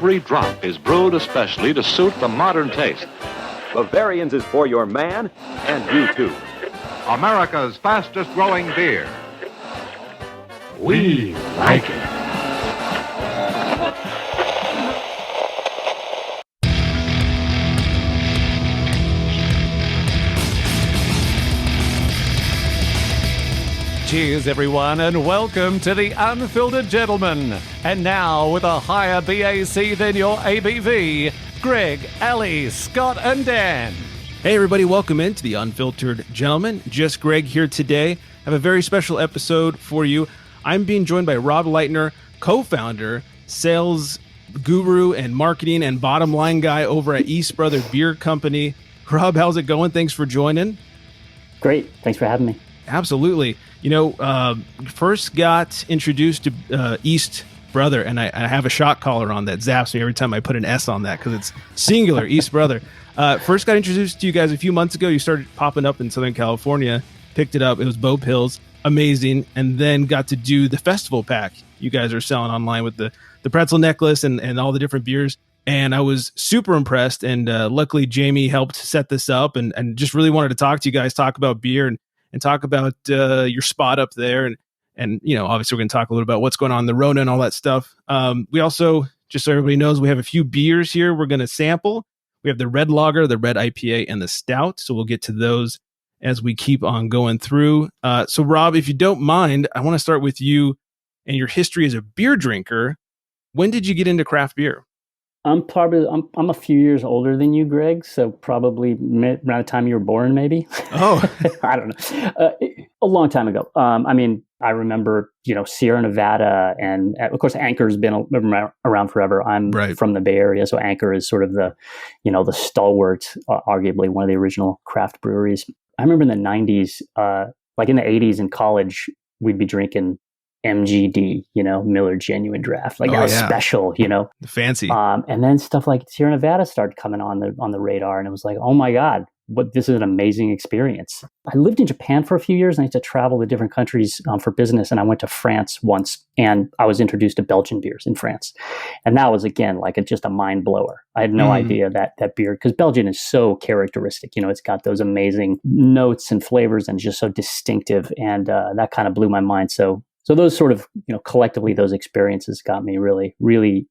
every drop is brewed especially to suit the modern taste. Bavarians is for your man and you too. America's fastest growing beer. We like it. Cheers, everyone, and welcome to the Unfiltered Gentleman. And now, with a higher BAC than your ABV, Greg, Ali, Scott, and Dan. Hey, everybody, welcome into the Unfiltered Gentleman. Just Greg here today. I have a very special episode for you. I'm being joined by Rob Lightner, co-founder, sales guru, and marketing and bottom line guy over at East Brother Beer Company. Rob, how's it going? Thanks for joining. Great. Thanks for having me. Absolutely. You know, first got introduced to East Brother, and I have a shot collar on that zaps me every time I put an S on that because it's singular, East Brother. First got introduced to you guys a few months ago. You started popping up in Southern California, picked it up. It was Bo Pills, amazing. And then got to do the festival pack you guys are selling online with the pretzel necklace and all the different beers. And I was super impressed. And luckily, Jamie helped set this up and just really wanted to talk to you guys, talk about beer and talk about your spot up there. And you know, obviously, we're going to talk a little about what's going on in the Rona and all that stuff. We also, just so everybody knows, we have a few beers here we're going to sample. We have the red lager, the red IPA, and the stout. So we'll get to those as we keep on going through. So Rob, if you don't mind, I want to start with you and your history as a beer drinker. When did you get into craft beer? I'm a few years older than you, Greg. So probably around the time you were born, maybe. Oh, I don't know. A long time ago. I remember, Sierra Nevada, and of course, Anchor's been around forever. I'm from the Bay Area, so Anchor is sort of the stalwart, arguably one of the original craft breweries. I remember in the 90s, like in the 80s in college, we'd be drinking MGD, Miller Genuine Draft, that was special, the fancy. And then stuff like Sierra Nevada started coming on the radar, and it was like, oh my God, this is an amazing experience. I lived in Japan for a few years, and I used to travel to different countries for business. And I went to France once, and I was introduced to Belgian beers in France, and that was again just a mind blower. I had no idea that beer, because Belgian is so characteristic. It's got those amazing notes and flavors, and just so distinctive, and that kind of blew my mind. So those sort of, collectively, those experiences got me really, really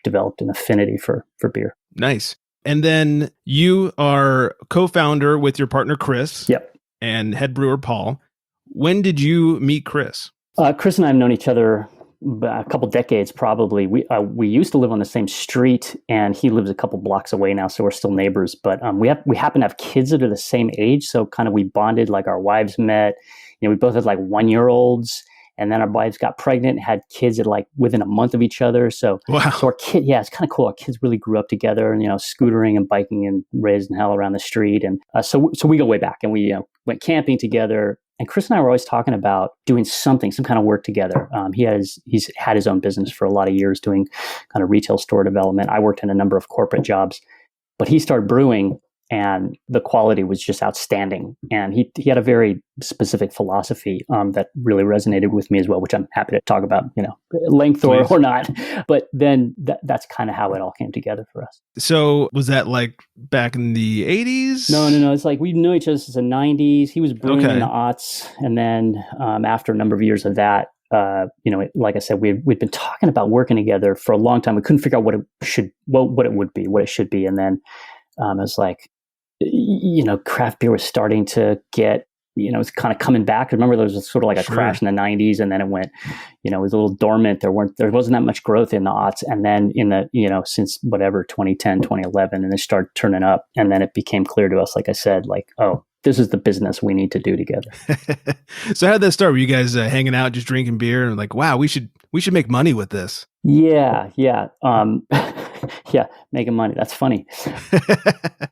developed an affinity for beer. Nice. And then you are co-founder with your partner, Chris. Yep. And head brewer, Paul. When did you meet Chris? Chris and I have known each other a couple decades, probably. We used to live on the same street, and he lives a couple blocks away now, so we're still neighbors. But we happen to have kids that are the same age, so kind of we bonded, like our wives met. We both had like 1-year-olds. And then our wives got pregnant and had kids at within a month of each other. So, wow. So our kid, it's kind of cool. Our kids really grew up together, and scootering and biking and raising hell around the street. And so we go way back, and we went camping together. And Chris and I were always talking about doing some kind of work together. He's had his own business for a lot of years, doing kind of retail store development. I worked in a number of corporate jobs, but he started brewing, and the quality was just outstanding. And he had a very specific philosophy that really resonated with me as well, which I'm happy to talk about, length or not. But then that's kind of how it all came together for us. So was that back in the 80s? No. It's we knew each other since the 90s. He was brewing in the aughts. And then after a number of years of that, like I said, we'd been talking about working together for a long time. We couldn't figure out what it should be. And then it was like, craft beer was starting to get, it's kind of coming back. I remember there was sort of a crash in the 90s, and then it went, it was a little dormant. There wasn't that much growth in the aughts. And then in the, since 2010, 2011, and it started turning up. And then it became clear to us, like I said, oh, this is the business we need to do together. So how did that start? Were you guys hanging out, just drinking beer, and wow, we should make money with this? Yeah. Yeah, making money. That's funny.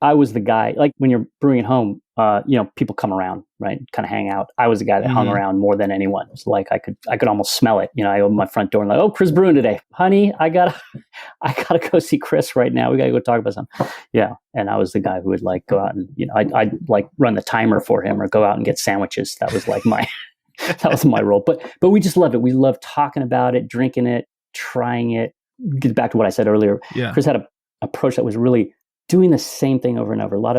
I was the guy, when you're brewing at home, people come around, right? Kind of hang out. I was the guy that hung around more than anyone. It was I could almost smell it. I opened my front door and oh, Chris brewing today. Honey, I gotta go see Chris right now. We gotta go talk about something. Yeah. And I was the guy who would go out and, I'd run the timer for him or go out and get sandwiches. That was that was my role. But we just loved it. We loved talking about it, drinking it, trying it. get back to what I said earlier. Yeah. Chris had an approach that was really doing the same thing over and over. A lot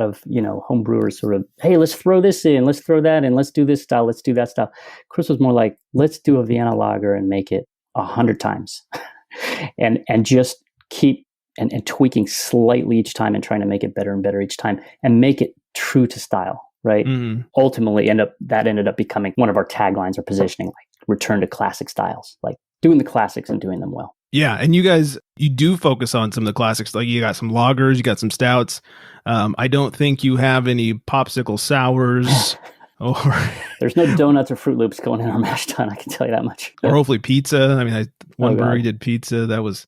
of home brewers sort of, hey, let's throw this in, let's throw that in, let's do this style, let's do that style. Chris was more like, let's do a Vienna lager and make it 100 times, and just keep and tweaking slightly each time and trying to make it better and better each time and make it true to style. Right. Mm-hmm. Ultimately, ended up becoming one of our taglines or positioning, like return to classic styles, like doing the classics and doing them well. Yeah, and you guys, you do focus on some of the classics. Like you got some lagers, you got some stouts. I don't think you have any popsicle sours. Or there's no donuts or Fruit Loops going in our mash tun. I can tell you that much. Or hopefully pizza. I mean, one brewery did pizza. That was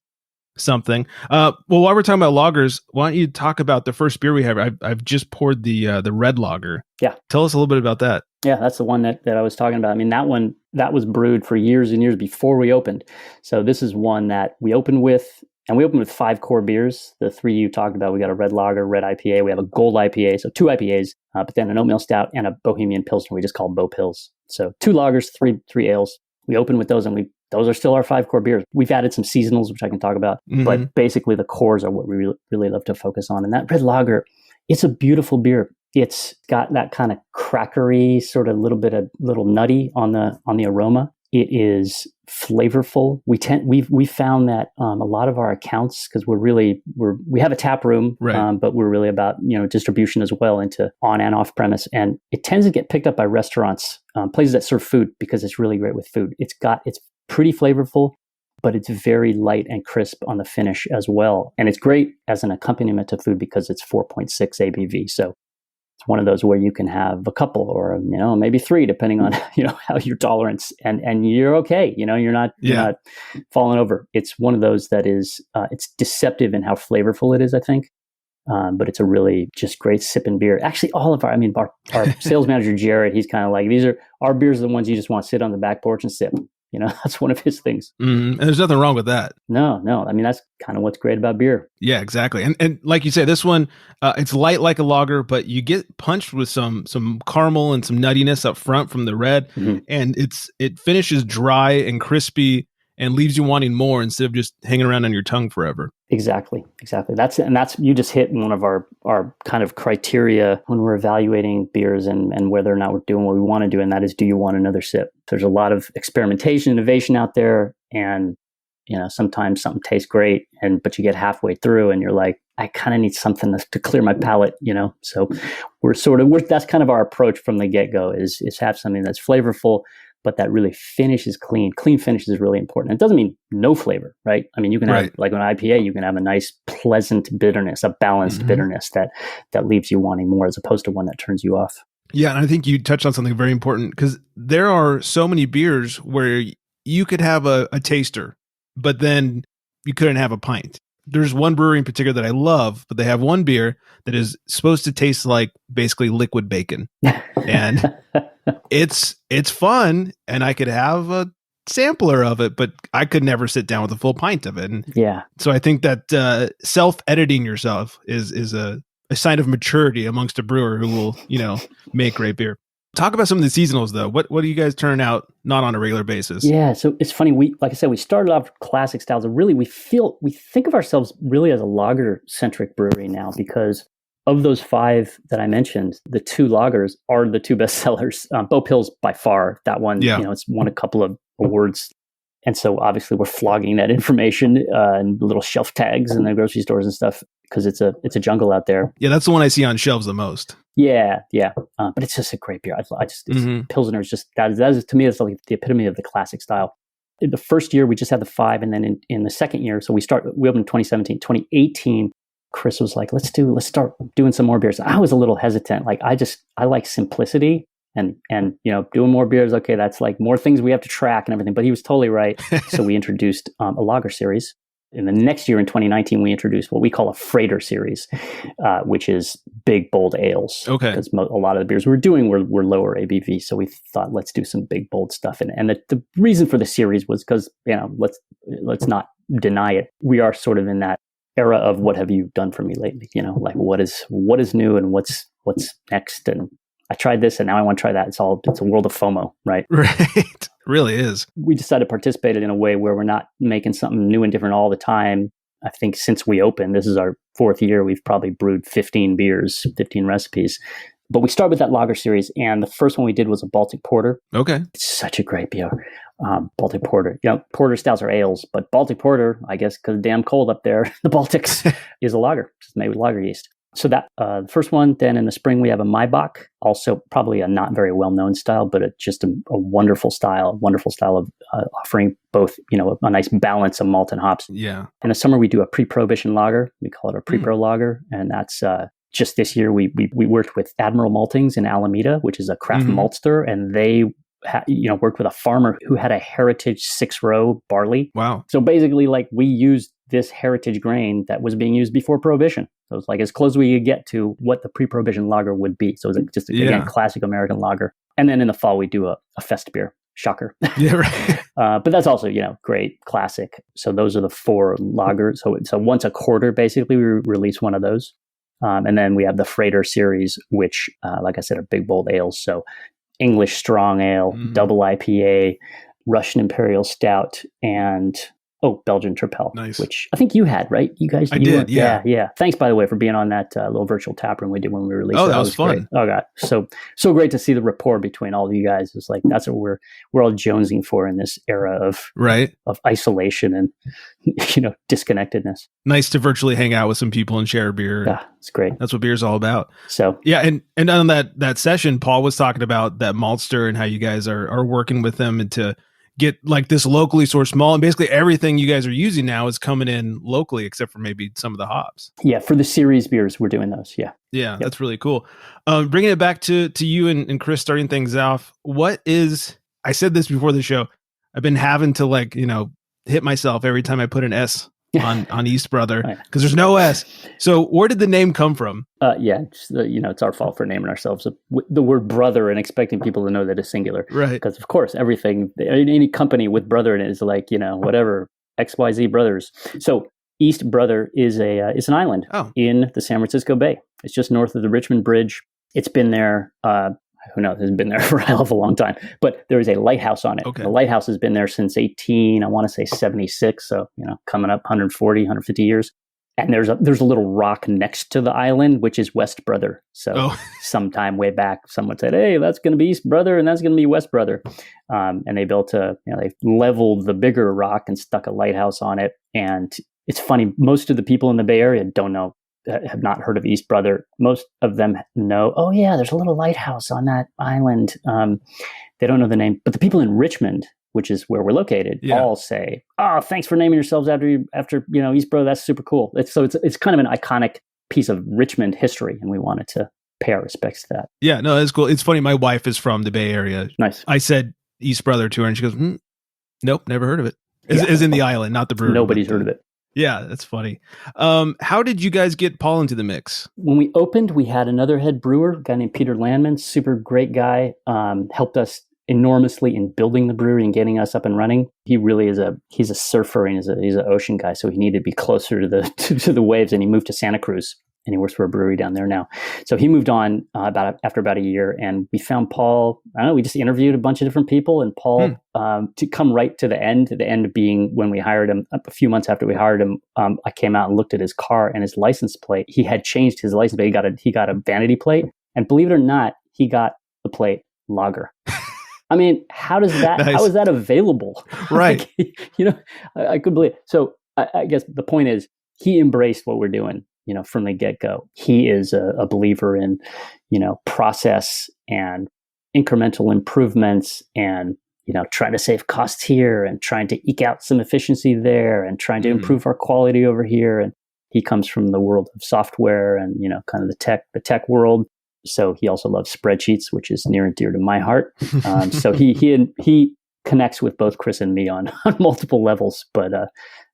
something. Well, while we're talking about lagers, why don't you talk about the first beer we have? I've just poured the red lager. Yeah. Tell us a little bit about that. Yeah, that's the one that I was talking about. I mean, that was brewed for years and years before we opened. So this is one that we opened with, and we opened with 5 core beers. The 3 you talked about, we got a red lager, red IPA. We have a gold IPA, so 2 IPAs, but then an oatmeal stout and a Bohemian Pilsner we just call Bo Pils. So 2 lagers, three ales. We opened with those, and those are still our 5 core beers. We've added some seasonals, which I can talk about, but basically the cores are what we really love to focus on. And that red lager, it's a beautiful beer. It's got that kind of crackery, sort of little nutty on the aroma. It is flavorful. We found that a lot of our accounts, because we have a tap room, right. But we're really about distribution as well into on and off premise, and it tends to get picked up by restaurants, places that serve food, because it's really great with food. It's pretty flavorful, but it's very light and crisp on the finish as well, and it's great as an accompaniment to food because it's 4.6 ABV. So it's one of those where you can have a couple or maybe 3, depending on how your tolerance, and you're okay. You're not falling over. It's one of those that is it's deceptive in how flavorful it is, I think, but it's a really just great sipping beer. Actually, all of our sales manager Jared, he's kind of like, these are our beers are the ones you just want to sit on the back porch and sip. That's one of his things. Mm-hmm. And there's nothing wrong with that. No. I mean, that's kind of what's great about beer. Yeah, exactly. And like you say, this one, it's light like a lager, but you get punched with some caramel and some nuttiness up front from the red. Mm-hmm. And it finishes dry and crispy and leaves you wanting more instead of just hanging around on your tongue forever. Exactly. That's you just hit one of our kind of criteria when we're evaluating beers and whether or not we're doing what we want to do, and that is, do you want another sip? There's a lot of experimentation, innovation out there, and sometimes something tastes great, but you get halfway through and you're like, I kind of need something to clear my palate, So that's kind of our approach from the get-go is have something that's flavorful, but that really finishes clean. Clean finish is really important. It doesn't mean no flavor, right? I mean, you can have, like an IPA, you can have a nice, pleasant bitterness, a balanced bitterness that leaves you wanting more, as opposed to one that turns you off. Yeah, and I think you touched on something very important, because there are so many beers where you could have a taster, but then you couldn't have a pint. There's one brewery in particular that I love, but they have one beer that is supposed to taste like basically liquid bacon. And it's fun, and I could have a sampler of it, but I could never sit down with a full pint of it. And so I think that self-editing yourself is a sign of maturity amongst a brewer who will, make great beer. Talk about some of the seasonals, though. What do you guys turn out not on a regular basis? Yeah, so it's funny. Like I said, we started off classic styles. And really, we think of ourselves really as a lager-centric brewery now, because of those 5 that I mentioned, the 2 lagers are the 2 best sellers. Bo Pils by far. That one, it's won a couple of awards. And so obviously we're flogging that information and little shelf tags in the grocery stores and stuff, because it's a jungle out there. Yeah, that's the one I see on shelves the most. Yeah. But it's just a great beer. Pilsner is just, that is, to me, it's like the epitome of the classic style. In the first year, we just had the 5. And then in the second year, so we opened in 2017, 2018, Chris was like, let's start doing some more beers. I was a little hesitant. Like, I like simplicity. And doing more beers, okay, that's like more things we have to track and everything. But he was totally right. So we introduced a lager series. In the next year, in 2019, we introduced what we call a freighter series, which is big, bold ales. Okay. Because a lot of the beers we were doing were lower ABV. So we thought, let's do some big, bold stuff. And the reason for the series was because, let's not deny it. We are sort of in that era of what have you done for me lately? Like what is new and what's next? And I tried this and now I want to try that. It's a world of FOMO, right? Right. It really is. We decided to participate in a way where we're not making something new and different all the time. I think since we opened, this is our 4th year, we've probably brewed 15 beers, 15 recipes. But we started with that lager series, and the first one we did was a Baltic Porter. Okay. It's such a great beer. Baltic Porter. Porter stouts are ales, but Baltic Porter, I guess because it's damn cold up there, the Baltics, is a lager. It's made with lager yeast. So that the first one, then in the spring we have a Maibach, also probably a not very well-known style, but it's just a wonderful style of offering both, a nice balance of malt and hops. Yeah. In the summer we do a pre-prohibition lager. We call it a pre-pro lager, and that's just this year we worked with Admiral Maltings in Alameda, which is a craft maltster, and they worked with a farmer who had a heritage 6-row barley. Wow. So basically, we used this heritage grain that was being used before Prohibition. So it's as close as we could get to what the pre-Prohibition lager would be. So it's just, again, classic American lager. And then in the fall, we do a fest beer. Shocker. Yeah, right. But that's also, great, classic. So those are the 4 lagers. So once a quarter, basically, we release one of those. And then we have the Freighter series, which, like I said, are big, bold ales. So English Strong Ale, Double IPA, Russian Imperial Stout, and Belgian Tripel, nice. Which I think you had, right? You guys, I did, yeah. Yeah. Thanks, by the way, for being on that little virtual tap room we did when we released it. Oh, that was fun. Great. Oh, God. So great to see the rapport between all of you guys. It's that's what we're all jonesing for in this era of isolation and, disconnectedness. Nice to virtually hang out with some people and share a beer. Yeah, it's great. That's what beer's all about. So, yeah. And on that session, Paul was talking about that maltster and how you guys are working with them and to get this locally sourced malt, and basically everything you guys are using now is coming in locally except for maybe some of the hops. Yeah, for the series beers, we're doing those. Yeah. Yep. That's really cool. Bringing it back to you and Chris, starting things off. I said this before the show, I've been having to hit myself every time I put an S on East Brother because there's no S. So where did the name come from? It's our fault for naming ourselves the word brother and expecting people to know that it's singular. Right. Because of course, any company with brother in it is whatever, XYZ Brothers. So East Brother is it's an island in the San Francisco Bay. It's just north of the Richmond Bridge. It's been there, who knows, it's been there for a hell of a long time. But there is a lighthouse on it. Okay. The lighthouse has been there since 76. So, coming up 140, 150 years. And there's a little rock next to the island, which is West Brother. So sometime way back, someone said, hey, that's going to be East Brother and that's going to be West Brother. And they built they leveled the bigger rock and stuck a lighthouse on it. And it's funny, most of the people in the Bay Area have not heard of East Brother. Most of them know, oh yeah, there's a little lighthouse on that island. They don't know the name, but the people in Richmond, which is where we're located, all say, oh, thanks for naming yourselves after East Brother. That's super cool. It's kind of an iconic piece of Richmond history, and we wanted to pay our respects to that. Yeah, no, that's cool. It's funny. My wife is from the Bay Area. Nice. I said East Brother to her, and she goes, nope, never heard of it. Is in the island, not the brewery. Nobody's heard of it. Yeah, that's funny. How did you guys get Paul into the mix? When we opened, we had another head brewer, a guy named Peter Landman, super great guy, helped us enormously in building the brewery and getting us up and running. He really he's a surfer and he's an ocean guy, so he needed to be closer to the waves, and he moved to Santa Cruz. And he works for a brewery down there now. So he moved on after about a year, and we found Paul. I don't know. We just interviewed a bunch of different people, and Paul to come right to the end. The end being when we hired him. A few months after we hired him, I came out and looked at his car and his license plate. He had changed his license plate. He got a vanity plate, and believe it or not, he got the plate lager. I mean, how is that available? Right. I couldn't believe it. So I guess the point is he embraced what we're doing. From the get-go. He is a believer in, process and incremental improvements and, trying to save costs here and trying to eke out some efficiency there and trying to improve our quality over here. And he comes from the world of software and, kind of the tech world. So he also loves spreadsheets, which is near and dear to my heart. So he connects with both Chris and me on multiple levels. But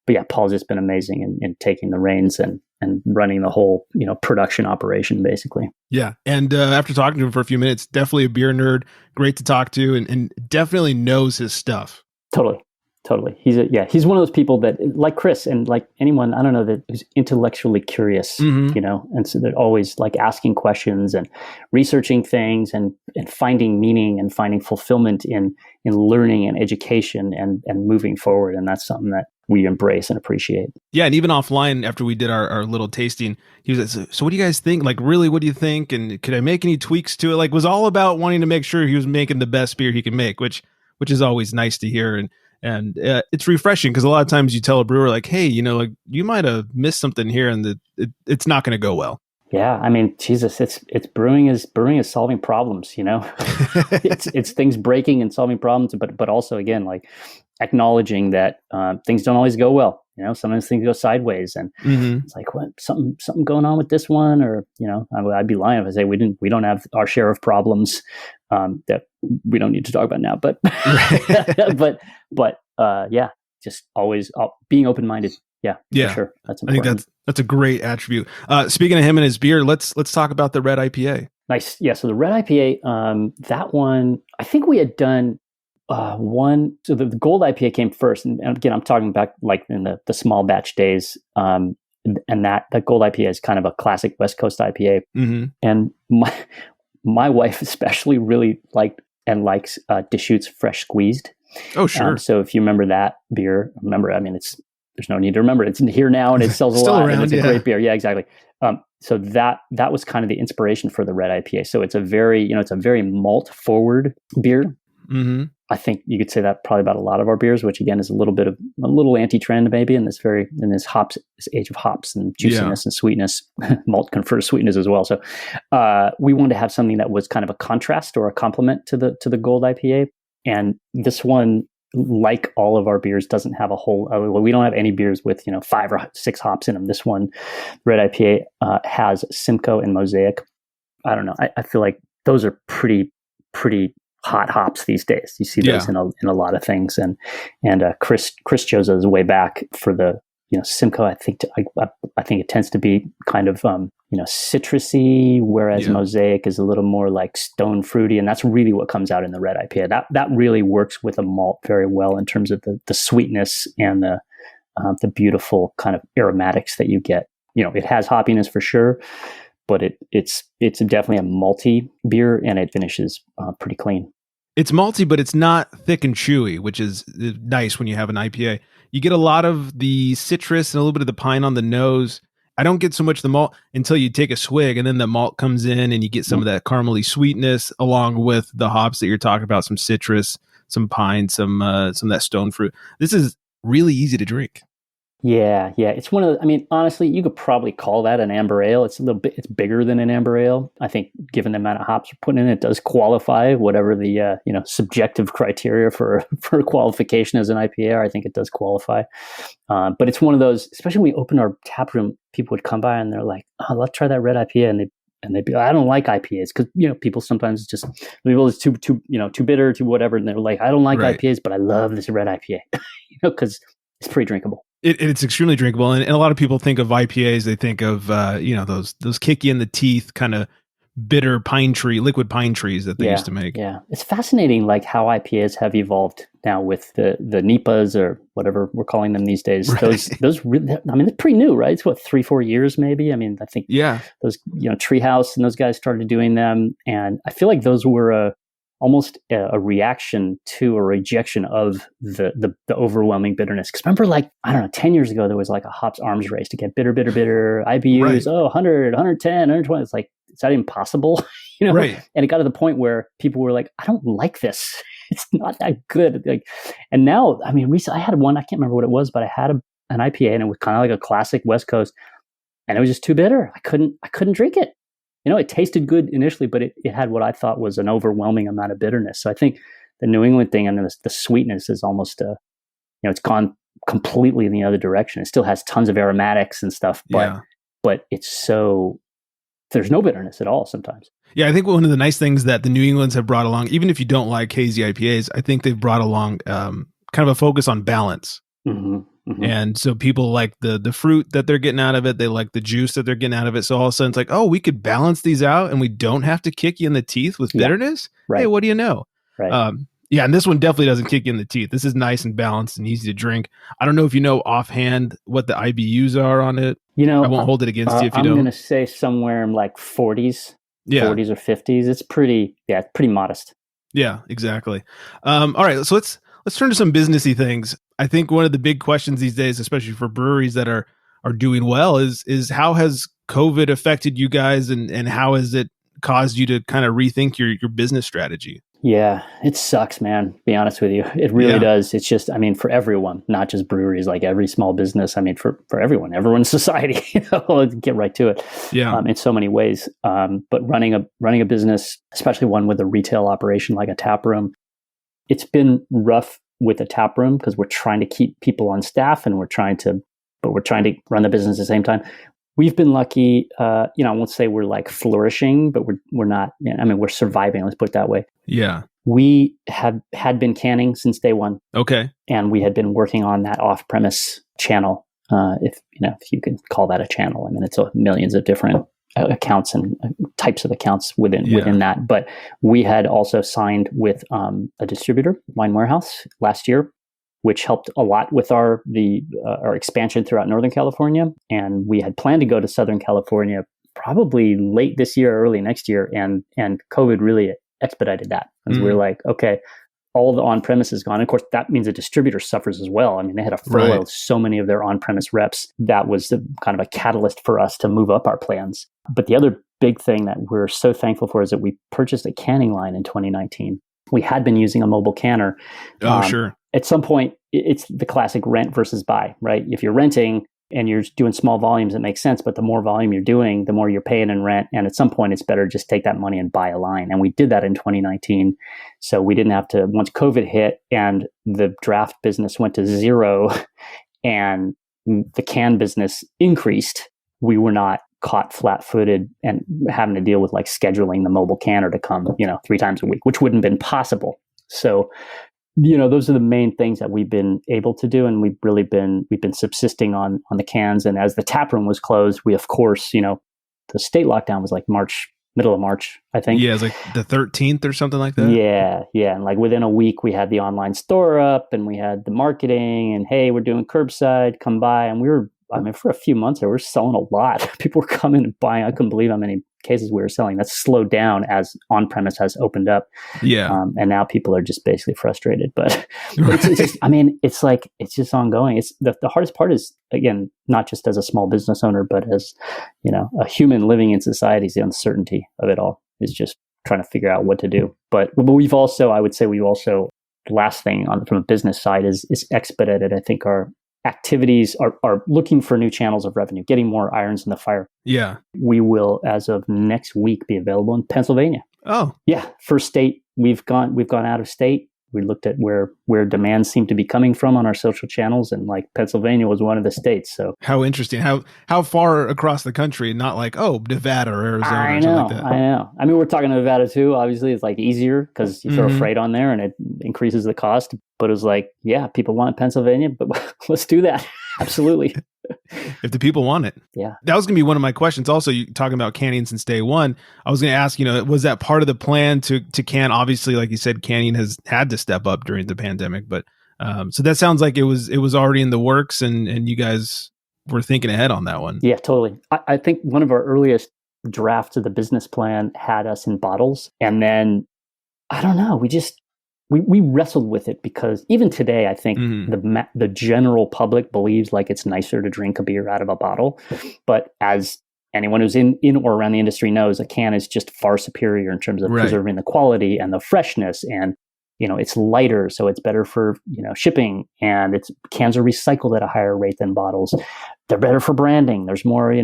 yeah, Paul's just been amazing in taking the reins and running the whole, production operation, basically. Yeah. And after talking to him for a few minutes, definitely a beer nerd, great to talk to, and definitely knows his stuff. Totally. Totally. He's one of those people that, like Chris and like anyone, I don't know, that who's intellectually curious, and so they're always like asking questions and researching things and finding meaning and finding fulfillment in learning and education and moving forward. And that's something that we embrace and appreciate. Yeah. And even offline, after we did our little tasting, he was like, so what do you guys think? Like, really, what do you think? And could I make any tweaks to it? Like, was all about wanting to make sure he was making the best beer he can make, which is always nice to hear. And it's refreshing because a lot of times you tell a brewer like, hey, like you might have missed something here and it's not going to go well. Yeah. I mean, Jesus, it's brewing is solving problems, it's things breaking and solving problems, but also again, like acknowledging that things don't always go well. Sometimes things go sideways and it's like, what, something going on with this one, or, I'd be lying if I say we don't have our share of problems that we don't need to talk about now, but, yeah, just always being open-minded. Yeah, for sure. That's important. I think that's a great attribute. Speaking of him and his beer, let's talk about the red IPA. Nice. Yeah. So the red IPA, that one, I think we had done one. So the gold IPA came first, and again, I'm talking back like in the small batch days. And that gold IPA is kind of a classic West Coast IPA. And my wife especially really likes Deschutes Fresh Squeezed. Oh, sure. So if you remember that beer, there's no need to remember it. It's here now and it sells a lot. Around, and it's a great beer. Yeah, exactly. So that was kind of the inspiration for the red IPA. So it's a very malt forward beer. I think you could say that probably about a lot of our beers, which again is a little anti-trend maybe in this age of hops and juiciness and sweetness. Malt confers sweetness as well. So we wanted to have something that was kind of a contrast or a complement to the gold IPA. And this one, like all of our beers, doesn't have we don't have any beers with 5 or 6 hops in them. This one, red IPA, has Simcoe and Mosaic. I don't know. I feel like those are pretty hot hops these days. You see those in a lot of things. And Chris chose those way back for the Simcoe. I think it tends to be kind of citrusy, whereas Mosaic is a little more like stone fruity, and that's really what comes out in the red IPA. That really works with a malt very well in terms of the sweetness and the beautiful kind of aromatics that you get. It has hoppiness for sure, but it's definitely a malty beer, and it finishes pretty clean. It's malty, but it's not thick and chewy, which is nice when you have an IPA. You get a lot of the citrus and a little bit of the pine on the nose. I don't get so much the malt until you take a swig, and then the malt comes in and you get some of that caramely sweetness along with the hops that you're talking about, some citrus, some pine, some of that stone fruit. This is really easy to drink. Yeah. It's one of honestly, you could probably call that an amber ale. It's it's bigger than an amber ale. I think given the amount of hops we're putting in, it does qualify whatever the, subjective criteria for qualification as an IPA. I think it does qualify. But it's one of those, especially when we open our tap room, people would come by and they're like, oh, let's try that red IPA. And they'd be like, I don't like IPAs because, people sometimes it's too bitter, too whatever. And they're like, I don't like IPAs, but I love this red IPA, because it's pretty drinkable. It's extremely drinkable, and a lot of people think of IPAs. They think of those kick you in the teeth kind of bitter liquid pine trees that they used to make. Yeah, it's fascinating, like how IPAs have evolved now with the NEPAs or whatever we're calling them these days. Right. Those really, it's pretty new, right? It's 3-4 years maybe. I think those Treehouse and those guys started doing them, and I feel like those were almost a reaction to a rejection of the overwhelming bitterness. Because remember, 10 years ago, there was like a hops arms race to get bitter IBUs. Right. 100, 110, 120. It's like, is that impossible? Right. And it got to the point where people were like, I don't like this. It's not that good. And now, recently I had one, I can't remember what it was, but I had an IPA, and it was kind of like a classic West Coast, and it was just too bitter. I couldn't drink it. It tasted good initially, but it had what I thought was an overwhelming amount of bitterness. So I think the New England thing and the sweetness is almost, it's gone completely in the other direction. It still has tons of aromatics and stuff, but it's there's no bitterness at all sometimes. Yeah, I think one of the nice things that the New Englands have brought along, even if you don't like hazy IPAs, I think they've brought along kind of a focus on balance. Mm-hmm. Mm-hmm. And so people like the fruit that they're getting out of it. They like the juice that they're getting out of it. So all of a sudden it's like, oh, we could balance these out and we don't have to kick you in the teeth with bitterness. Right. Hey, what do you know? Right. Yeah, and this one definitely doesn't kick you in the teeth. This is nice and balanced and easy to drink. I don't know if you know offhand what the IBUs are on it. I won't hold it against you if you don't. I'm going to say somewhere in like 40s, 40s or 50s. It's pretty modest. Yeah, exactly. All right, so let's turn to some businessy things. I think one of the big questions these days, especially for breweries that are doing well, is how has COVID affected you guys, and how has it caused you to kind of rethink your business strategy? Yeah, it sucks, man. To be honest with you, it really does. It's just, for everyone, not just breweries, like every small business. For everyone in society. Let's get right to it. Yeah, in so many ways. But running a business, especially one with a retail operation like a tap room, it's been rough with a tap room because we're trying to keep people on staff and we're trying to run the business at the same time. We've been lucky. I won't say we're like flourishing, but we're not. We're surviving. Let's put it that way. Yeah. We had been canning since day one. Okay. And we had been working on that off-premise channel. If you could call that a channel. It's millions of different accounts and types of accounts within that. But we had also signed with a distributor, Wine Warehouse, last year, which helped a lot with our expansion throughout Northern California. And we had planned to go to Southern California probably late this year, early next year. And COVID really expedited that. And we're like, okay, all the on-premise is gone. And of course, that means a distributor suffers as well. They had to furlough so many of their on-premise reps. That was kind of a catalyst for us to move up our plans. But the other big thing that we're so thankful for is that we purchased a canning line in 2019. We had been using a mobile canner. Sure. At some point, it's the classic rent versus buy, right? If you're renting and you're doing small volumes, it makes sense. But the more volume you're doing, the more you're paying in rent. And at some point, it's better just take that money and buy a line. And we did that in 2019. So we didn't have to, once COVID hit and the draft business went to zero and the can business increased, we were not caught flat-footed and having to deal with like scheduling the mobile canner to come, 3 times a week, which wouldn't have been possible. So, those are the main things that we've been able to do. And we've been subsisting on the cans. And as the tap room was closed, we, of course, the state lockdown was like middle of March, I think. Yeah, it was like the 13th or something like that. Yeah. And like within a week, we had the online store up and we had the marketing and, hey, we're doing curbside, come by. And we were, for a few months there, we were selling a lot. People were coming and buying. I couldn't believe how many cases we were selling. That's slowed down as on-premise has opened up. Yeah. And now people are just basically frustrated. But it's just, it's just ongoing. It's the hardest part is, again, not just as a small business owner, but as, a human living in society, is the uncertainty of it all is just trying to figure out what to do. But we've also, the last thing from a business side is expedited. I think our activities are looking for new channels of revenue, getting more irons in the fire. Yeah. We will, as of next week, be available in Pennsylvania. Oh. Yeah. First state we've gone out of state. We looked at where demand seemed to be coming from on our social channels, and like Pennsylvania was one of the states. So how interesting. How far across the country? Not like, Nevada or Arizona or something like that. I know. We're talking Nevada too. Obviously, it's like easier because you throw freight on there and it increases the cost. But it was like, yeah, people want Pennsylvania, but let's do that. Absolutely. If the people want it. Yeah. That was going to be one of my questions. Also, you talking about canning since day one. I was going to ask, was that part of the plan to can? Obviously, like you said, canning has had to step up during the pandemic, but so that sounds like it was already in the works, and you guys were thinking ahead on that one. Yeah, totally. I think one of our earliest drafts of the business plan had us in bottles, and then I don't know, we wrestled with it because even today, I think the general public believes like it's nicer to drink a beer out of a bottle. But as anyone who's in or around the industry knows, a can is just far superior in terms of preserving the quality and the freshness. And, it's lighter, so it's better for, shipping. And cans are recycled at a higher rate than bottles. They're better for branding. There's more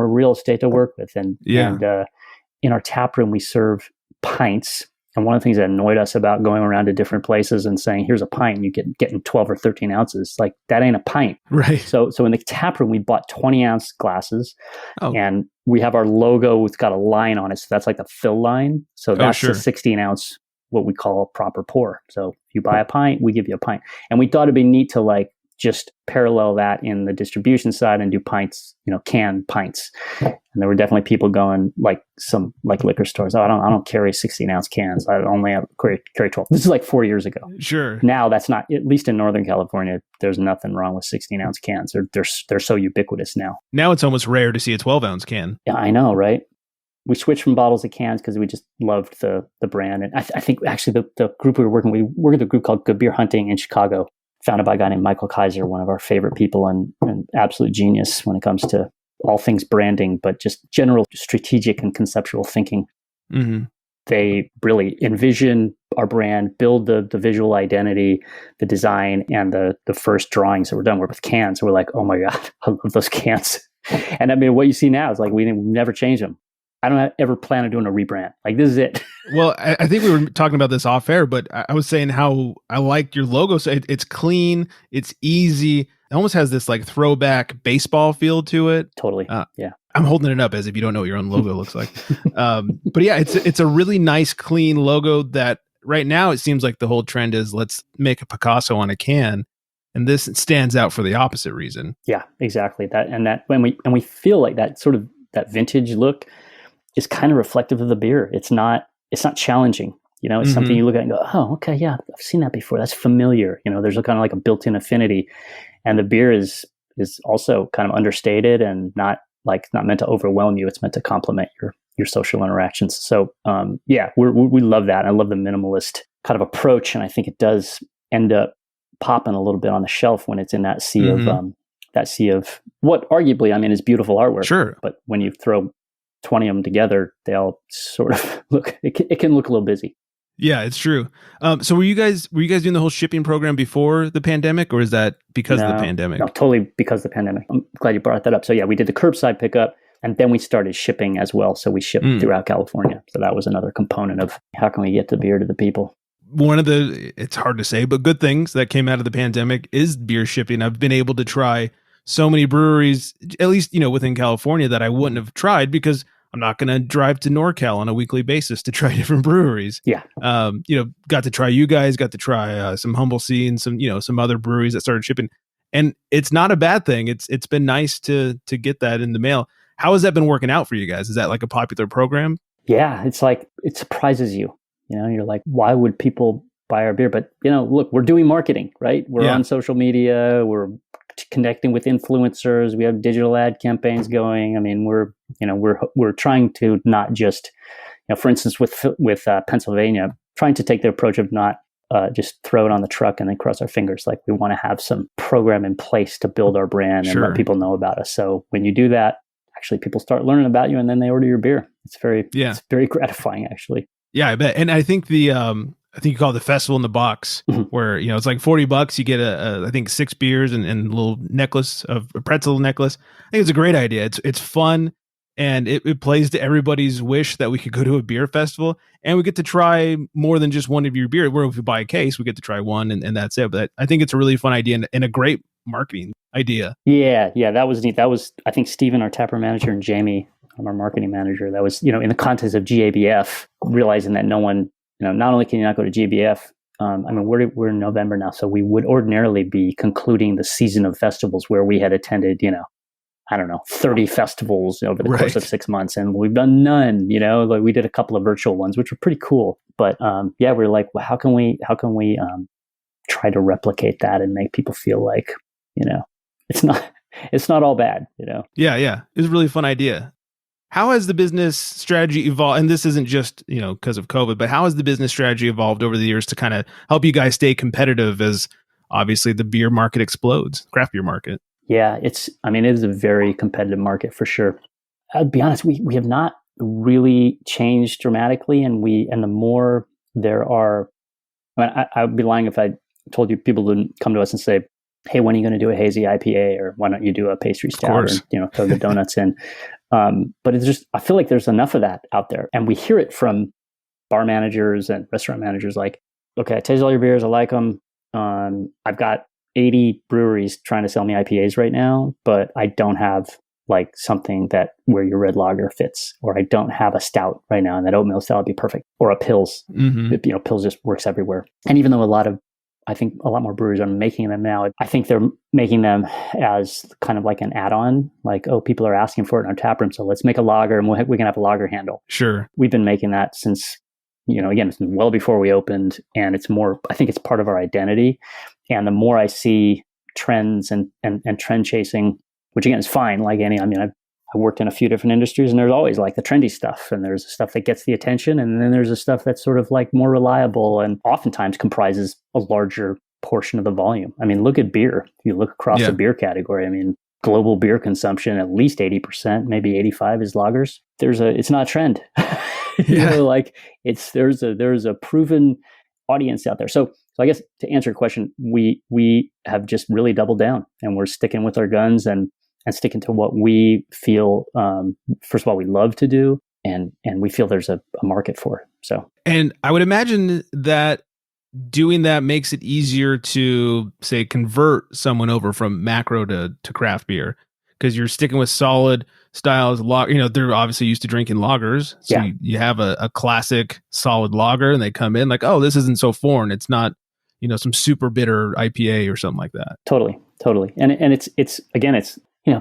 real estate to work with. And in our tap room, we serve pints. And one of the things that annoyed us about going around to different places and saying, here's a pint, and you getting 12 or 13 ounces, like that ain't a pint. Right. So in the tap room, we bought 20-ounce glasses and we have our logo. It's got a line on it. So that's like the fill line. So that's a 16-ounce, what we call a proper pour. So if you buy a pint, we give you a pint. And we thought it'd be neat to like just parallel that in the distribution side and do pints, canned pints. And there were definitely people going like liquor stores. Oh, I don't carry 16-ounce cans. I only carry 12. This is like 4 years ago. Sure. Now that's not, at least in Northern California, there's nothing wrong with 16-ounce cans. They're so ubiquitous now. Now it's almost rare to see a 12-ounce can. Yeah, I know, right? We switched from bottles to cans because we just loved the brand. And I think actually the group we worked with a group called Good Beer Hunting in Chicago, founded by a guy named Michael Kaiser, one of our favorite people and absolute genius when it comes to all things branding, but just general strategic and conceptual thinking. Mm-hmm. They really envision our brand, build the visual identity, the design, and the first drawings that were done were with cans. So we're like, oh my God, I love those cans. And I mean, what you see now is like, we never change them. I don't ever plan on doing a rebrand. Like, this is it. Well, I think we were talking about this off air, but I was saying how I liked your logo. So it's clean, it's easy. It almost has this like throwback baseball feel to it. Totally. Yeah. I'm holding it up as if you don't know what your own logo looks like. But yeah, it's a really nice, clean logo that right now it seems like the whole trend is let's make a Picasso on a can. And this stands out for the opposite reason. Yeah, exactly. That when we feel like that sort of that vintage look is kind of reflective of the beer. It's not challenging. It's something you look at and go, oh, okay, yeah, I've seen that before. That's familiar. There's a kind of like a built-in affinity. And the beer is also kind of understated and not meant to overwhelm you. It's meant to complement your social interactions. So we love that. I love the minimalist kind of approach. And I think it does end up popping a little bit on the shelf when it's in that sea of what arguably, I mean, is beautiful artwork. Sure. But when you throw 20 of them together, they all sort of look, it can look a little busy. Yeah, it's true. So were you guys doing the whole shipping program before the pandemic, or is that because of the pandemic? No, totally because of the pandemic. I'm glad you brought that up. So yeah, we did the curbside pickup and then we started shipping as well. So we shipped throughout California. So that was another component of how can we get the beer to the people. One of it's hard to say, but good things that came out of the pandemic is beer shipping. I've been able to try so many breweries, at least, within California, that I wouldn't have tried because I'm not going to drive to NorCal on a weekly basis to try different breweries. Yeah. Got to try you guys, got to try some Humble Sea and some other breweries that started shipping. And it's not a bad thing. It's been nice to get that in the mail. How has that been working out for you guys? Is that like a popular program? Yeah. It's like, it surprises you. You're like, why would people buy our beer? But, look, we're doing marketing, right? We're on social media. We're connecting with influencers. We have digital ad campaigns going. I mean, we're trying to not just, for instance, with Pennsylvania, trying to take the approach of not just throw it on the truck and then cross our fingers. Like, we want to have some program in place to build our brand and let people know about us. So when you do that, actually people start learning about you and then they order your beer. It's very gratifying, actually. Yeah, I bet. And I think I think you call it the festival in the box, where it's like $40. You get I think 6 beers and a little necklace a pretzel necklace. I think it's a great idea. It's fun, and it plays to everybody's wish that we could go to a beer festival and we get to try more than just one of your beer. Where if we buy a case, we get to try one and that's it. But I think it's a really fun idea and a great marketing idea. Yeah, that was neat. That was, I think, Steven, our taproom manager, and Jamie, our marketing manager. That was, in the context of GABF, realizing that no one. Not only can you not go to GBF, I mean, we're in November now, so we would ordinarily be concluding the season of festivals where we had attended, 30 festivals over the course of 6 months, and we've done none. Like, we did a couple of virtual ones, which were pretty cool. But we're like, well, how can we try to replicate that and make people feel like, it's not all bad. Yeah, it's a really fun idea. How has the business strategy evolved? And this isn't just, because of COVID, but how has the business strategy evolved over the years to kind of help you guys stay competitive as obviously the beer market explodes, craft beer market? Yeah, it is a very competitive market for sure. I'll be honest, we have not really changed dramatically. And the more there are, I would be lying if I told you people wouldn't come to us and say, hey, when are you going to do a hazy IPA? Or why don't you do a pastry stout and, throw the donuts in? But it's just, I feel like there's enough of that out there. And we hear it from bar managers and restaurant managers like, okay, I taste all your beers. I like them. I've got 80 breweries trying to sell me IPAs right now, but I don't have like something where your red lager fits, or I don't have a stout right now, and that oatmeal stout would be perfect, or a Pils. Pils just works everywhere. And even though a lot of I think a lot more breweries are making them now. I think they're making them as kind of like an add-on, like, oh, people are asking for it in our tap room, so let's make a lager and we can have a lager handle. Sure. We've been making that since, again, it's been well before we opened, and I think it's part of our identity. And the more I see trends and trend chasing, which again is fine, like I worked in a few different industries, and there's always like the trendy stuff, and there's the stuff that gets the attention, and then there's the stuff that's sort of like more reliable and oftentimes comprises a larger portion of the volume. I mean, look at beer. If you look across the beer category, I mean, global beer consumption, at least 80%, maybe 85% is lagers. It's not a trend. There's a proven audience out there. So I guess to answer your question, we have just really doubled down, and we're sticking with our guns and sticking to what we feel, first of all, we love to do, and we feel there's a market for it. So, and I would imagine that doing that makes it easier to, say, convert someone over from macro to craft beer, because you're sticking with solid styles. They're obviously used to drinking lagers, so you have a classic solid lager, and they come in like, oh, this isn't so foreign. It's not, some super bitter IPA or something like that. Totally, and it's again,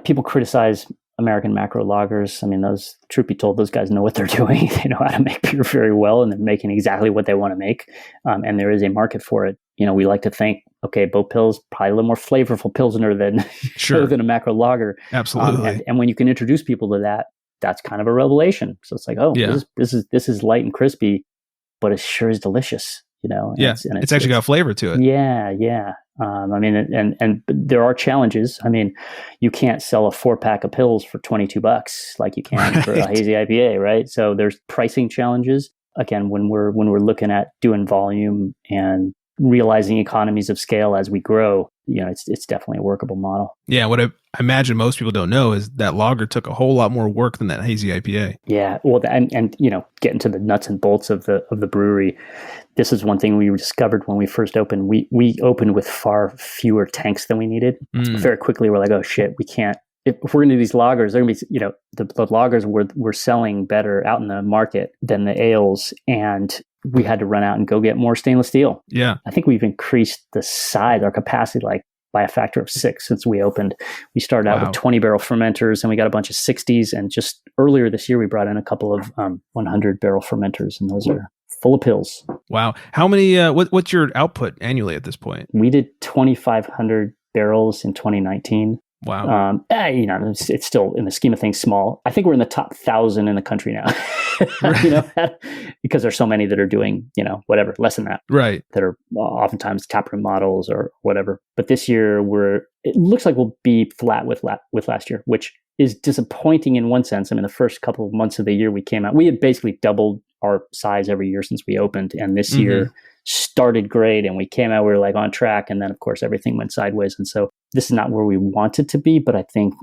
people criticize American macro lagers. I mean, truth be told, those guys know what they're doing. They know how to make beer very well, and they're making exactly what they want to make. And there is a market for it. We like to think, okay, Boat Pils, probably a little more flavorful Pilsner than than a macro lager. Absolutely. And when you can introduce people to that, that's kind of a revelation. So it's like, oh, this is light and crispy, but it sure is delicious. It's actually got flavor to it. Yeah. I mean, and there are challenges. I mean, you can't sell a 4-pack of pills for $22 like you can for a hazy IPA, right? So there's pricing challenges. Again, when we're looking at doing volume and realizing economies of scale as we grow, it's definitely a workable model. Yeah, what I imagine most people don't know is that lager took a whole lot more work than that hazy IPA. Yeah, well, and getting to the nuts and bolts of the brewery, this is one thing we discovered when we first opened. We opened with far fewer tanks than we needed. Very quickly, we're like, oh shit, we can't. If we're going to do these lagers, they're going to be, the lagers were selling better out in the market than the ales, and we had to run out and go get more stainless steel. Yeah. I think we've increased the size, our capacity, like by a factor of 6 since we opened. We started out with 20 barrel fermenters, and we got a bunch of 60s. And just earlier this year, we brought in a couple of 100 barrel fermenters, and those are full of pills. Wow. How many, what's your output annually at this point? We did 2,500 barrels in 2019. Wow. It's still, in the scheme of things, small. I think we're in the top 1,000 in the country now, because there's so many that are doing, whatever, less than that. Right. That are oftentimes taproom models or whatever. But this year it looks like we'll be flat with last year, which is disappointing in one sense. I mean, the first couple of months of the year we came out, we had basically doubled our size every year since we opened. And this year started great, and we came out, we were like on track. And then of course everything went sideways. And so this is not where we wanted to be, but I think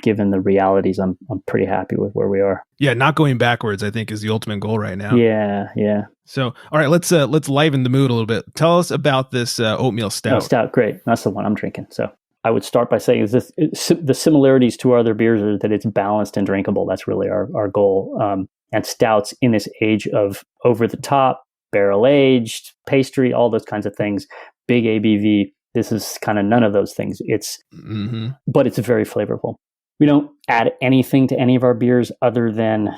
given the realities, I'm pretty happy with where we are. Yeah, not going backwards, I think, is the ultimate goal right now. Yeah. So, all right, let's liven the mood a little bit. Tell us about this oatmeal stout. Oh, stout, great. That's the one I'm drinking. So I would start by saying the similarities to our other beers are that it's balanced and drinkable. That's really our goal. And stouts in this age of over the top, barrel aged, pastry, all those kinds of things, big ABV. This is kind of none of those things. But it's very flavorful. We don't add anything to any of our beers other than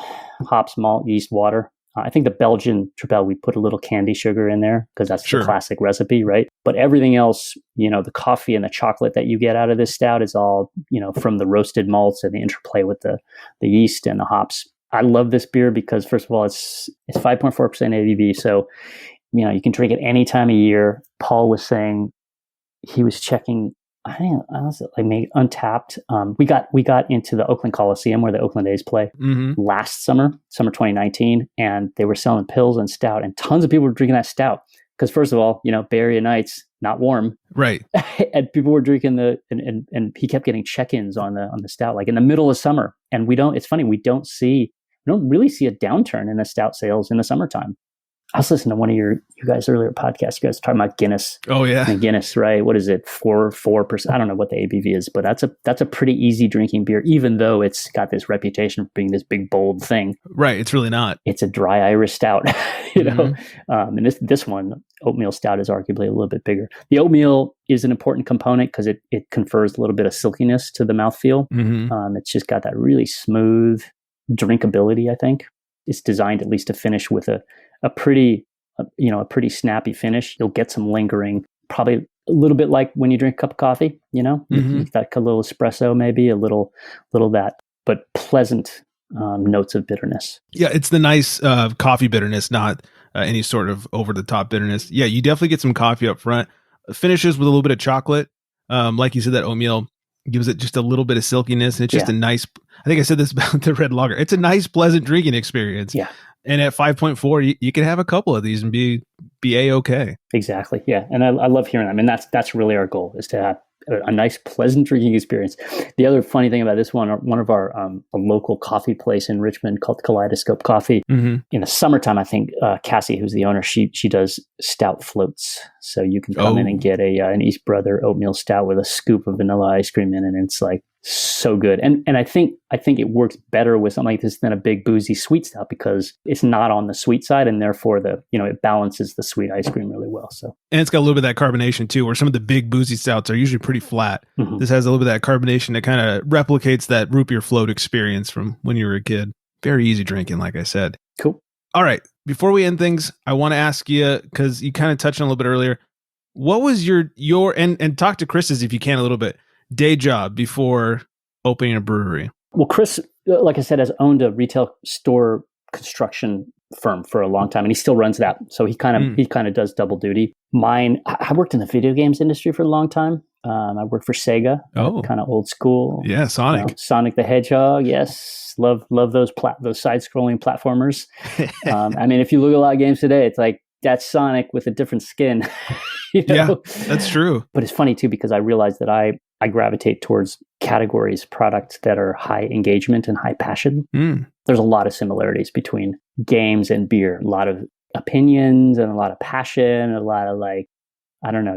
hops, malt, yeast, water. I think the Belgian Tripel, we put a little candy sugar in there because that's the classic recipe, right? But everything else, the coffee and the chocolate that you get out of this stout is all, from the roasted malts and the interplay with the yeast and the hops. I love this beer because, first of all, it's 5.4% ABV. So, you can drink it any time of year. Paul was saying he was checking, I think honestly, like maybe Untapped. We got into the Oakland Coliseum where the Oakland A's play last summer 2019, and they were selling pills and stout, and tons of people were drinking that stout because, first of all, Bay Area nights, not warm, right? And people were drinking and he kept getting check-ins on the stout, like in the middle of summer. And it's funny, we don't really see a downturn in the stout sales in the summertime. I was listening to one of you guys' earlier podcasts. You guys were talking about Guinness. Oh yeah, and Guinness, right? What is it? 4%? I don't know what the ABV is, but that's a pretty easy drinking beer, even though it's got this reputation for being this big bold thing. Right. It's really not. It's a dry Irish stout, you know. And this one, oatmeal stout, is arguably a little bit bigger. The oatmeal is an important component because it confers a little bit of silkiness to the mouthfeel. It's just got that really smooth drinkability. I think it's designed at least to finish with a pretty snappy finish. You'll get some lingering, probably a little bit like when you drink a cup of coffee, you know, that a little espresso, maybe a little that, but pleasant notes of bitterness. Yeah, it's the nice coffee bitterness, not any sort of over the top bitterness. Yeah, you definitely get some coffee up front. Finishes with a little bit of chocolate. Like you said, that oatmeal gives it just a little bit of silkiness, and it's just a nice. I think I said this about the red lager. It's a nice, pleasant drinking experience. Yeah. And at 5.4, you can have a couple of these and be A-okay. Exactly. Yeah. And I love hearing that. I mean, that's really our goal, is to have a nice, pleasant drinking experience. The other funny thing about this one of our a local coffee place in Richmond called Kaleidoscope Coffee. In the summertime, I think Cassie, who's the owner, she does stout floats. So you can come in and get an East Brother oatmeal stout with a scoop of vanilla ice cream in it. And it's like so good. And I think it works better with something like this than a big boozy sweet stout, because it's not on the sweet side, and therefore it balances the sweet ice cream really well. So, and it's got a little bit of that carbonation too, where some of the big boozy stouts are usually pretty flat. This has a little bit of that carbonation that kind of replicates that root beer float experience from when you were a kid. Very easy drinking, like I said. Cool. All right. Before we end things, I want to ask you, because you kind of touched on a little bit earlier, what was your and talk to Chris's if you can a little bit, day job before opening a brewery? Well, Chris, like I said, has owned a retail store construction firm for a long time, and he still runs that. So he kind of does double duty. Mine, I worked in the video games industry for a long time. I worked for Sega, kind of old school. Yeah, Sonic. Sonic the Hedgehog. Yes, love those side-scrolling platformers. I mean, if you look at a lot of games today, it's like that's Sonic with a different skin. Yeah, that's true. But it's funny too, because I realized that I gravitate towards categories, products that are high engagement and high passion. There's a lot of similarities between games and beer. A lot of opinions and a lot of passion, a lot of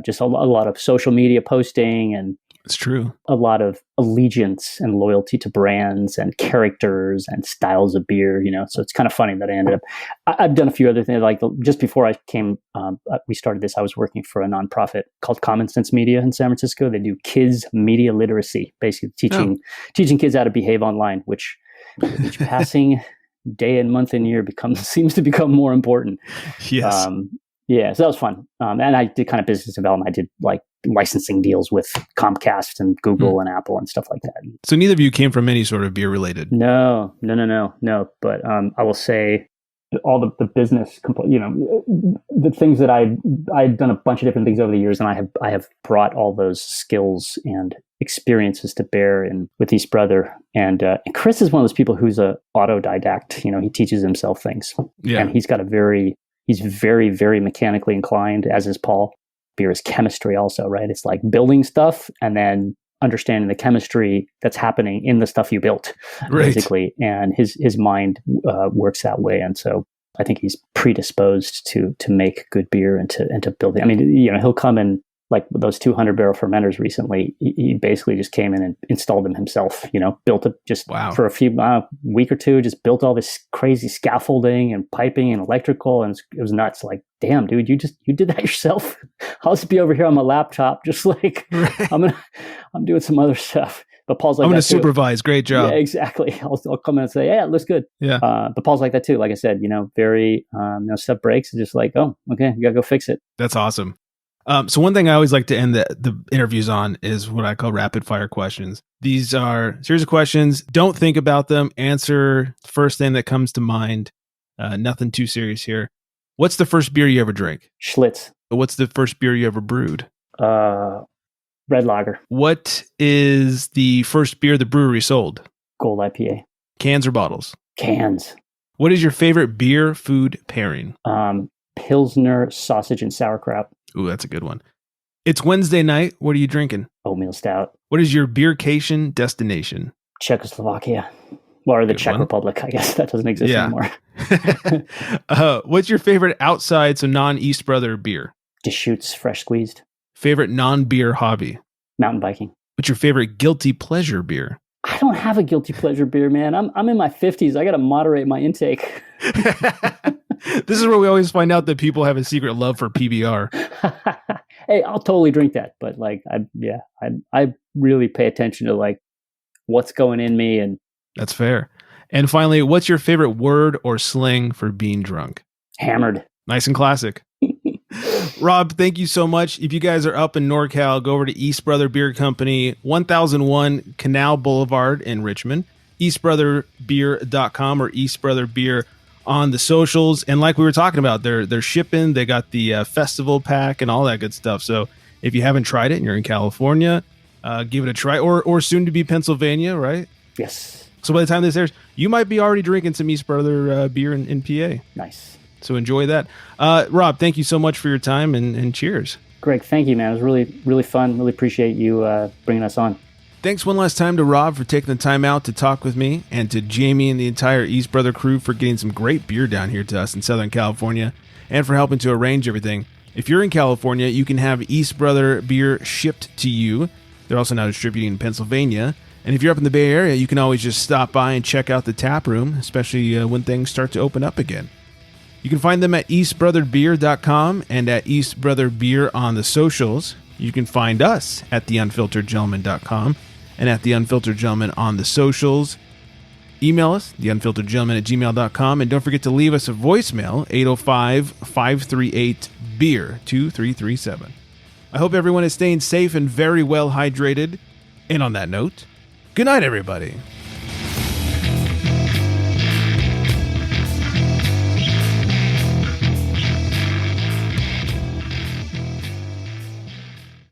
just a lot of social media posting, and it's true. A lot of allegiance and loyalty to brands and characters and styles of beer, So it's kind of funny that I ended up. I've done a few other things. Like just before I came, we started this. I was working for a nonprofit called Common Sense Media in San Francisco. They do kids media literacy, basically teaching kids how to behave online, which each passing day and month and year seems to become more important. Yes. Yeah, so that was fun. And I did kind of business development. I did like licensing deals with Comcast and Google and Apple and stuff like that. So neither of you came from any sort of beer related? No. But I will say all the business, the things that I'd done a bunch of different things over the years, and I have brought all those skills and experiences to bear with East Brother. And Chris is one of those people who's a autodidact. He teaches himself things. Yeah. And he's very, very mechanically inclined, as is Paul. Beer is chemistry also, right? It's like building stuff and then understanding the chemistry that's happening in the stuff you built, basically. And his mind works that way. And so I think he's predisposed to make good beer and to build it. I mean, he'll come in, like those 200 barrel fermenters recently, he basically just came in and installed them himself, built it just for a few week or two, just built all this crazy scaffolding and piping and electrical. And it was nuts. Like, damn, dude, you did that yourself. I'll just be over here on my laptop, just like I'm doing some other stuff. But Paul's like, I'm going to supervise. Great job. Yeah, exactly. I'll come in and say, yeah, it looks good. Yeah. But Paul's like that too. Like I said, very, stuff breaks. It's just like, oh, okay, you gotta go fix it. That's awesome. So one thing I always like to end the interviews on is what I call rapid fire questions. These are a series of questions. Don't think about them. Answer the first thing that comes to mind. Nothing too serious here. What's the first beer you ever drank? Schlitz. What's the first beer you ever brewed? Red lager. What is the first beer the brewery sold? Gold IPA. Cans or bottles? Cans. What is your favorite beer food pairing? Pilsner, sausage, and sauerkraut. Ooh, that's a good one. It's Wednesday night. What are you drinking? Oatmeal stout. What is your beercation destination? Czechoslovakia. Well, or the Czech Republic, I guess that doesn't exist anymore. What's your favorite outside, so non-East Brother beer? Deschutes fresh squeezed. Favorite non-beer hobby? Mountain biking. What's your favorite guilty pleasure beer? I don't have a guilty pleasure beer, man. I'm in my 50s. I got to moderate my intake. This is where we always find out that people have a secret love for PBR. Hey, I'll totally drink that, but like, I really pay attention to like what's going in me, and that's fair. And finally, what's your favorite word or slang for being drunk? Hammered. Nice and classic. Rob, thank you so much. If you guys are up in NorCal, go over to East Brother Beer Company, 1001 Canal Boulevard in Richmond, eastbrotherbeer.com or East Brother Beer on the socials. And like we were talking about, they're shipping. They got the festival pack and all that good stuff. So if you haven't tried it and you're in California, give it a try, or soon to be Pennsylvania, right? Yes. So by the time this airs, you might be already drinking some East Brother beer in PA. Nice. So enjoy that. Rob, thank you so much for your time, and cheers. Greg, thank you, man. It was really, really fun. Really appreciate you bringing us on. Thanks one last time to Rob for taking the time out to talk with me, and to Jamie and the entire East Brother crew for getting some great beer down here to us in Southern California, and for helping to arrange everything. If you're in California, you can have East Brother beer shipped to you. They're also now distributing in Pennsylvania. And if you're up in the Bay Area, you can always just stop by and check out the tap room, especially when things start to open up again. You can find them at eastbrotherbeer.com and at East Brother Beer on the socials. You can find us at theunfilteredgentleman.com and at theunfilteredgentleman on the socials. Email us, theunfilteredgentleman@gmail.com, and don't forget to leave us a voicemail, 805-538-BEER, 2337. I hope everyone is staying safe and very well hydrated. And on that note, good night, everybody.